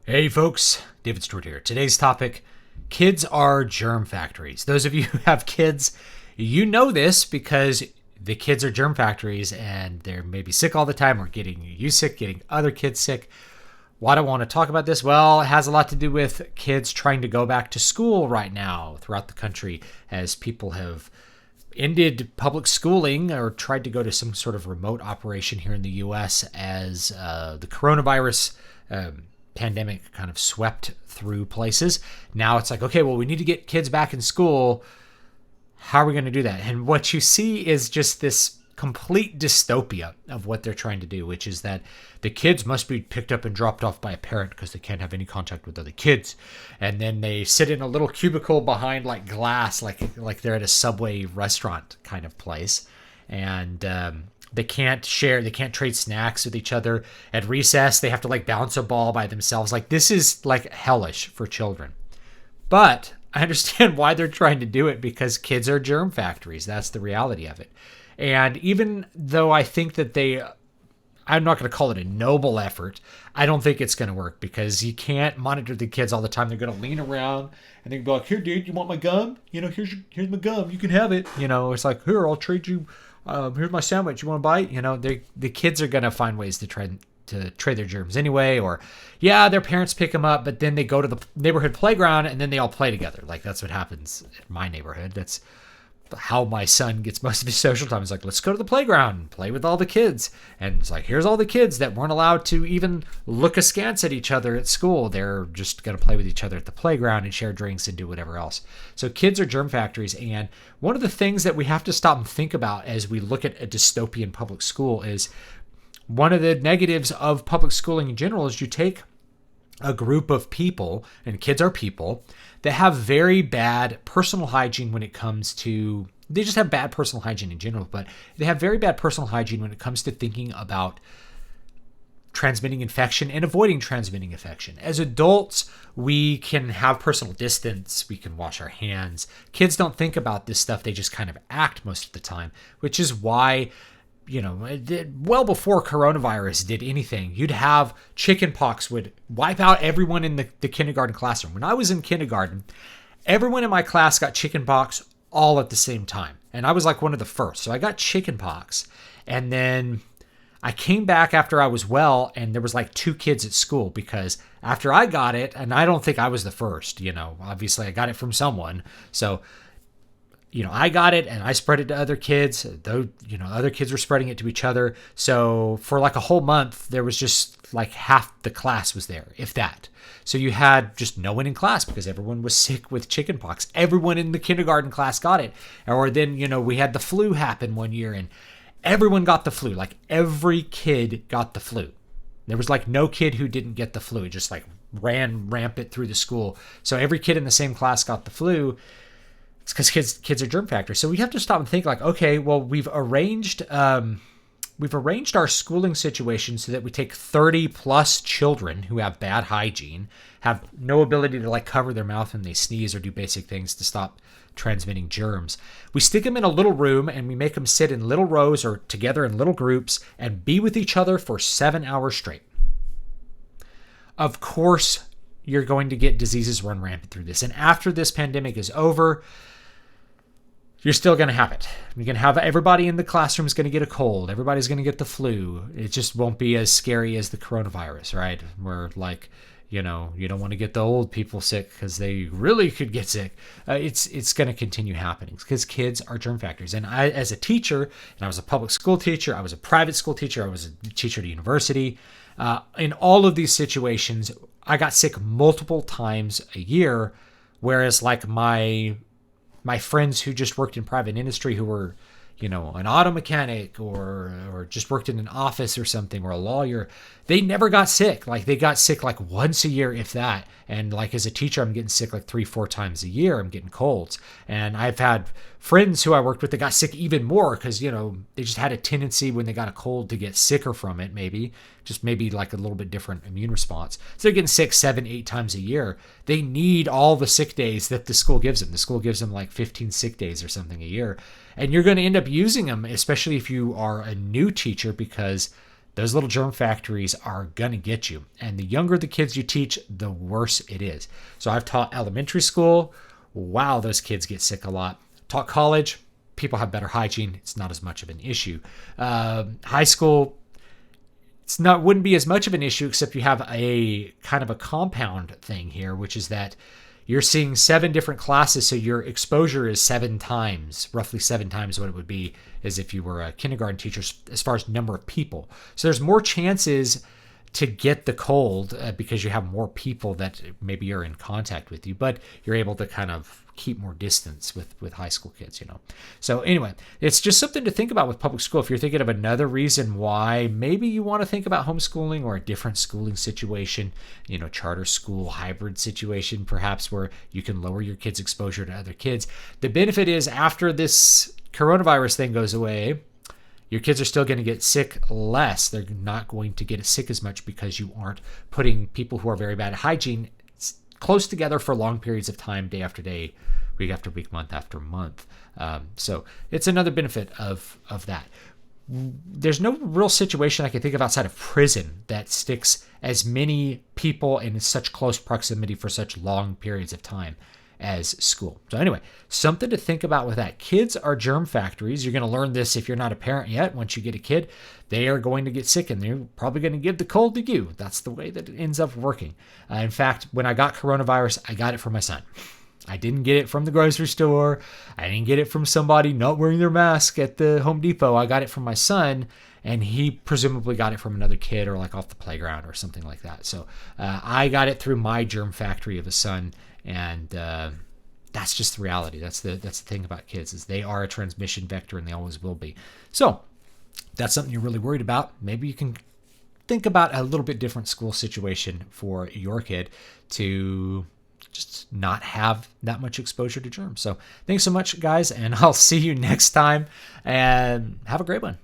Hey folks, David Stewart here. Today's topic, kids are germ factories. Those of you who have kids, you know this because the kids are germ factories and they're maybe sick all the time or getting you sick, getting other kids sick. Why do I want to talk about this? Well, it has a lot to do with kids trying to go back to school right now throughout the country as people have ended public schooling or tried to go to some sort of remote operation here in the U.S. as the coronavirus pandemic kind of swept through places. Now it's like, okay, well, we need to get kids back in school. How are we going to do that? And what you see is just this complete dystopia of what they're trying to do, which is that the kids must be picked up and dropped off by a parent because they can't have any contact with other kids. And then they sit in a little cubicle behind like glass, like they're at a Subway restaurant kind of place. And they can't share, they can't trade snacks with each other. At recess, they have to like bounce a ball by themselves. Like this is like hellish for children. But I understand why they're trying to do it because kids are germ factories. That's the reality of it. And even though I think that I'm not going to call it a noble effort, I don't think it's going to work because you can't monitor the kids all the time. They're going to lean around and they're going to be like, here, dude, you want my gum? Here's my gum. You can have it. It's like, here, I'll trade you. Here's my sandwich. You want to bite? The kids are going to find ways to try to trade their germs anyway, or yeah, their parents pick them up, but then they go to the neighborhood playground and then they all play together. Like that's what happens in my neighborhood. That's how my son gets most of his social time. Is like, let's go to the playground and play with all the kids. And it's like, here's all the kids that weren't allowed to even look askance at each other at school. They're just going to play with each other at the playground and share drinks and do whatever else. So kids are germ factories. And one of the things that we have to stop and think about as we look at a dystopian public school is one of the negatives of public schooling in general is you take a group of people, and kids are people, that have very bad personal hygiene when it comes to, they just have bad personal hygiene in general, but they have very bad personal hygiene when it comes to thinking about transmitting infection and avoiding transmitting infection. As adults, we can have personal distance, we can wash our hands. Kids don't think about this stuff, they just kind of act most of the time, which is why well before coronavirus did anything, you'd have chickenpox would wipe out everyone in the kindergarten classroom. When I was in kindergarten, everyone in my class got chickenpox all at the same time. And I was like one of the first. So I got chickenpox. And then I came back after I was well, and there was like 2 kids at school because after I got it, and I don't think I was the first, obviously I got it from someone. So I got it and I spread it to other kids. Though, other kids were spreading it to each other. So for like a whole month, there was just like half the class was there, if that. So you had just no one in class because everyone was sick with chickenpox. Everyone in the kindergarten class got it. Or then, we had the flu happen one year and everyone got the flu. Like every kid got the flu. There was like no kid who didn't get the flu. It just like ran rampant through the school. So every kid in the same class got the flu. It's because kids are germ factories. So we have to stop and think like, okay, well, we've arranged our schooling situation so that we take 30 plus children who have bad hygiene, have no ability to like cover their mouth when they sneeze or do basic things to stop transmitting germs. We stick them in a little room and we make them sit in little rows or together in little groups and be with each other for 7 hours straight. Of course, you're going to get diseases run rampant through this. And after this pandemic is over, you're still going to have it. You're going to have everybody in the classroom is going to get a cold. Everybody's going to get the flu. It just won't be as scary as the coronavirus, right? Where like, you don't want to get the old people sick because they really could get sick. It's going to continue happening because kids are germ factories. And I, as a teacher, and I was a public school teacher, I was a private school teacher, I was a teacher at a university. In all of these situations, I got sick multiple times a year, whereas like my friends who just worked in private industry who were, an auto mechanic or just worked in an office or something or a lawyer, they never got sick. Like they got sick like once a year, if that. And like as a teacher, I'm getting sick like 3-4 times a year. I'm getting colds. And I've had friends who I worked with that got sick even more because, they just had a tendency when they got a cold to get sicker from it, maybe like a little bit different immune response. So they're getting sick 7-8 times a year. They need all the sick days that the school gives them. The school gives them like 15 sick days or something a year. And you're going to end up using them, especially if you are a new teacher, because those little germ factories are going to get you. And the younger the kids you teach, the worse it is. So I've taught elementary school. Wow, those kids get sick a lot. Taught college. People have better hygiene. It's not as much of an issue. High school, wouldn't be as much of an issue, except you have a kind of a compound thing here, which is that you're seeing 7 different classes, so your exposure is 7 times, roughly 7 times what it would be as if you were a kindergarten teacher as far as number of people. So there's more chances to get the cold because you have more people that maybe are in contact with you, but you're able to kind of keep more distance with high school kids, So anyway, it's just something to think about with public school. If you're thinking of another reason why maybe you want to think about homeschooling or a different schooling situation, charter school, hybrid situation, perhaps where you can lower your kids' exposure to other kids. The benefit is after this coronavirus thing goes away, your kids are still going to get sick less. They're not going to get sick as much because you aren't putting people who are very bad at hygiene close together for long periods of time, day after day, week after week, month after month. So it's another benefit of that. There's no real situation I can think of outside of prison that sticks as many people in such close proximity for such long periods of time as school. So anyway, something to think about with that. Kids are germ factories. You're going to learn this if you're not a parent yet. Once you get a kid, they are going to get sick and they're probably going to give the cold to you. That's the way that it ends up working. In fact, when I got coronavirus, I got it from my son. I didn't get it from the grocery store. I didn't get it from somebody not wearing their mask at the Home Depot. I got it from my son, and he presumably got it from another kid or like off the playground or something like that. So I got it through my germ factory of a son. And that's just the reality. That's the thing about kids, is they are a transmission vector and they always will be. So that's something you're really worried about. Maybe you can think about a little bit different school situation for your kid to just not have that much exposure to germs. So thanks so much, guys, and I'll see you next time, and have a great one.